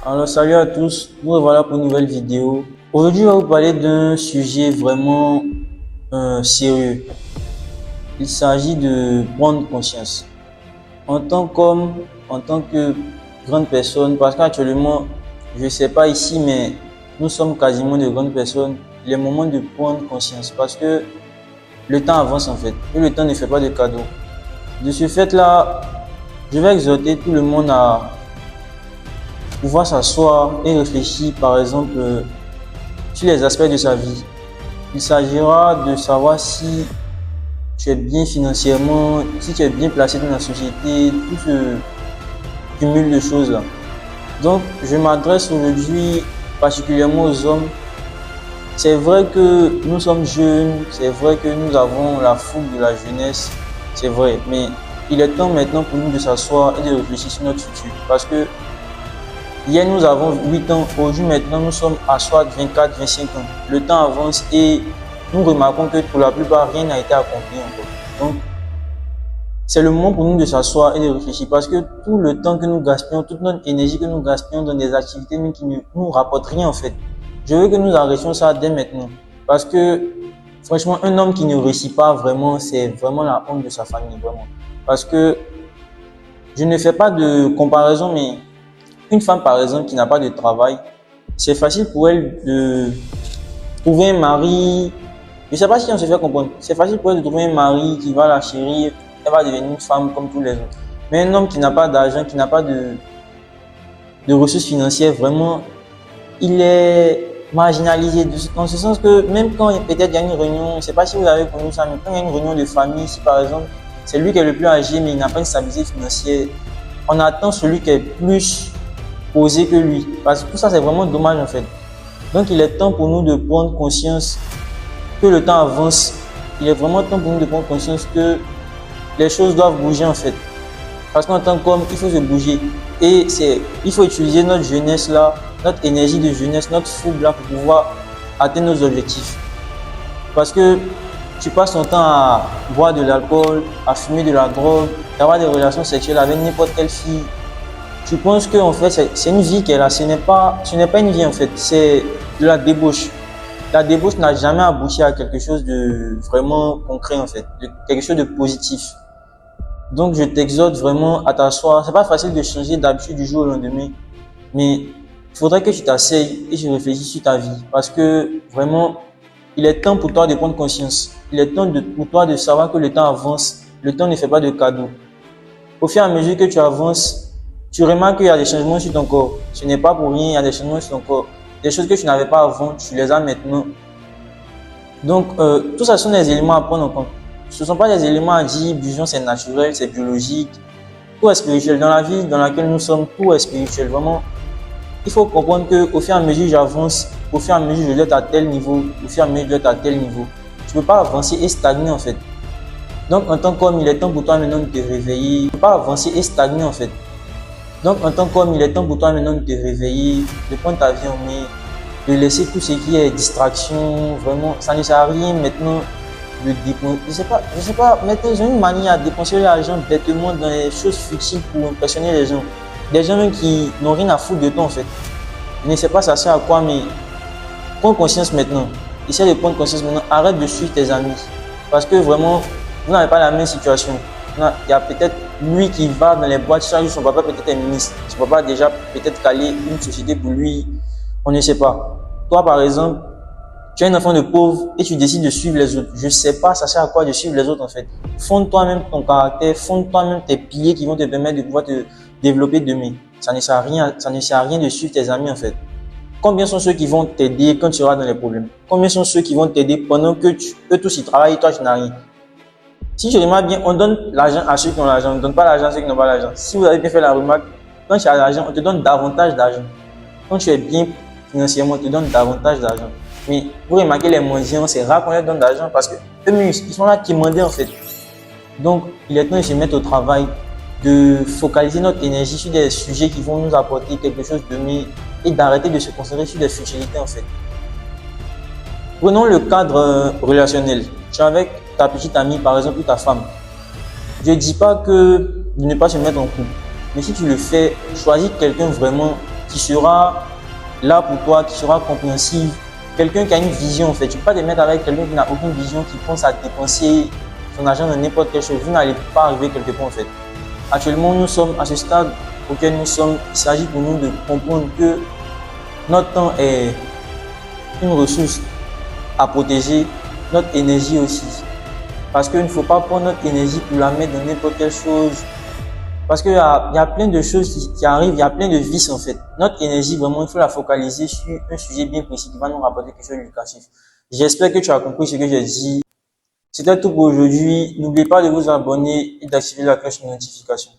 Alors salut à tous, nous revoilà pour une nouvelle vidéo. Aujourd'hui, je vais vous parler d'un sujet vraiment sérieux. Il s'agit de prendre conscience. En tant qu'homme, en tant que grande personne, parce qu'actuellement, je ne sais pas ici, mais nous sommes quasiment de grandes personnes, il est moment de prendre conscience parce que le temps avance en fait et le temps ne fait pas de cadeaux. De ce fait-là, je vais exhorter tout le monde à pouvoir s'asseoir et réfléchir par exemple sur les aspects de sa vie. Il s'agira de savoir si tu es bien financièrement, si tu es bien placé dans la société, tout ce cumul de choses là. Donc je m'adresse aujourd'hui particulièrement aux hommes. C'est vrai que nous sommes jeunes, c'est vrai que nous avons la fougue de la jeunesse, c'est vrai, mais il est temps maintenant pour nous de s'asseoir et de réfléchir sur notre futur parce que hier, nous avons 8 ans. Aujourd'hui, maintenant, nous sommes à soit 24, 25 ans. Le temps avance et nous remarquons que pour la plupart, rien n'a été accompli encore. Donc, c'est le moment pour nous de s'asseoir et de réfléchir parce que tout le temps que nous gaspillons, toute notre énergie que nous gaspillons dans des activités même qui ne nous rapportent rien en fait. Je veux que nous arrêtions ça dès maintenant parce que franchement, un homme qui ne réussit pas vraiment, c'est vraiment la honte de sa famille, vraiment. Parce que je ne fais pas de comparaison, mais une femme, par exemple, qui n'a pas de travail, c'est facile pour elle de trouver un mari. Je ne sais pas si on se fait comprendre. C'est facile pour elle de trouver un mari qui va la chérir. Elle va devenir une femme comme tous les autres. Mais un homme qui n'a pas d'argent, qui n'a pas de ressources financières, vraiment, il est marginalisé. Dans ce sens que même quand peut-être il y a une réunion, je ne sais pas si vous avez connu ça, mais quand il y a une réunion de famille, si par exemple, c'est lui qui est le plus âgé, mais il n'a pas une stabilité financière, on attend celui qui est plus posé que lui. Parce que tout ça, c'est vraiment dommage en fait. Donc, il est temps pour nous de prendre conscience que le temps avance. Il est vraiment temps pour nous de prendre conscience que les choses doivent bouger en fait. Parce qu'en tant qu'homme, il faut se bouger. Et il faut utiliser notre jeunesse là, notre énergie de jeunesse, notre fougue là pour pouvoir atteindre nos objectifs. Parce que tu passes ton temps à boire de l'alcool, à fumer de la drogue, à avoir des relations sexuelles avec n'importe quelle fille. Tu penses que en fait c'est une vie qu'elle a, ce n'est pas une vie en fait, c'est de la débauche. La débauche n'a jamais abouti à quelque chose de vraiment concret en fait, de quelque chose de positif. Donc je t'exhorte vraiment à t'asseoir. C'est pas facile de changer d'habitude du jour au lendemain, mais il faudrait que tu t'asseyes et tu réfléchisses sur ta vie parce que vraiment il est temps pour toi de prendre conscience. Il est temps pour toi de savoir que le temps avance, le temps ne fait pas de cadeaux. Au fur et à mesure que tu avances, tu remarques qu'il y a des changements sur ton corps. Ce n'est pas pour rien, il y a des changements sur ton corps. Des choses que tu n'avais pas avant, tu les as maintenant. Donc, tout ça sont des éléments à prendre en compte. Ce ne sont pas des éléments à dire, disons, c'est naturel, c'est biologique. Tout est spirituel. Dans la vie dans laquelle nous sommes, tout est spirituel. Vraiment, il faut comprendre qu'au fur et à mesure que j'avance, au fur et à mesure que je dois être à tel niveau, au fur et à mesure que je dois être à tel niveau, tu ne peux pas avancer et stagner en fait. Donc, en tant qu'homme, il est temps pour toi maintenant de te réveiller. Tu ne peux pas avancer et stagner en fait. Donc, en tant qu'homme, il est temps pour toi maintenant de te réveiller, de prendre ta vie en main, de laisser tout ce qui est distraction. Vraiment, ça ne sert à rien maintenant de dépenser. Je sais pas, maintenant, ils ont une manière à dépenser l'argent bêtement dans les choses futiles pour impressionner les gens. Des gens même qui n'ont rien à foutre de toi en fait. Je ne sais pas ça sert à quoi, mais prends conscience maintenant. Essaie de prendre conscience maintenant. Arrête de suivre tes amis. Parce que vraiment, vous n'avez pas la même situation. Il y a peut-être lui qui va dans les boîtes chaque jour, son papa peut-être est ministre, son papa a déjà peut-être calé une société pour lui, on ne sait pas. Toi par exemple, tu es un enfant de pauvre et tu décides de suivre les autres. Je ne sais pas, ça sert à quoi de suivre les autres en fait. Fonde toi-même ton caractère, fonde toi-même tes piliers qui vont te permettre de pouvoir te développer demain. Ça ne sert à rien de suivre tes amis en fait. Combien sont ceux qui vont t'aider quand tu seras dans les problèmes? Combien sont ceux qui vont t'aider pendant que eux tous ils travaillent et toi tu n'as rien? Si je remarque bien, on donne l'argent à ceux qui ont l'argent, on ne donne pas l'argent à ceux qui n'ont pas l'argent. Si vous avez bien fait la remarque, quand tu as l'argent, on te donne davantage d'argent. Quand tu es bien financièrement, on te donne davantage d'argent. Mais vous remarquez les mendiants, c'est rare qu'on leur donne d'argent parce que eux, ils sont là qui mendient en fait. Donc, il est temps de se mettre au travail, de focaliser notre énergie sur des sujets qui vont nous apporter quelque chose de mieux et d'arrêter de se concentrer sur des futilités en fait. Prenons le cadre relationnel. Tu es avec ta petite amie, par exemple, ou ta femme. Je ne dis pas que de ne pas se mettre en couple. Mais si tu le fais, choisis quelqu'un vraiment qui sera là pour toi, qui sera compréhensive. Quelqu'un qui a une vision en fait. Tu ne peux pas te mettre avec quelqu'un qui n'a aucune vision, qui pense à dépenser son argent dans n'importe quelle chose. Vous n'allez pas arriver quelque part en fait. Actuellement, nous sommes à ce stade auquel nous sommes. Il s'agit pour nous de comprendre que notre temps est une ressource à protéger, notre énergie aussi. Parce qu'il ne faut pas prendre notre énergie pour la mettre dans n'importe quelle chose. Parce qu'il y a plein de choses qui arrivent, il y a plein de vices en fait. Notre énergie, vraiment, il faut la focaliser sur un sujet bien précis qui va nous rapporter quelque chose de lucratif. J'espère que tu as compris ce que j'ai dit. C'était tout pour aujourd'hui. N'oubliez pas de vous abonner et d'activer la cloche de notification.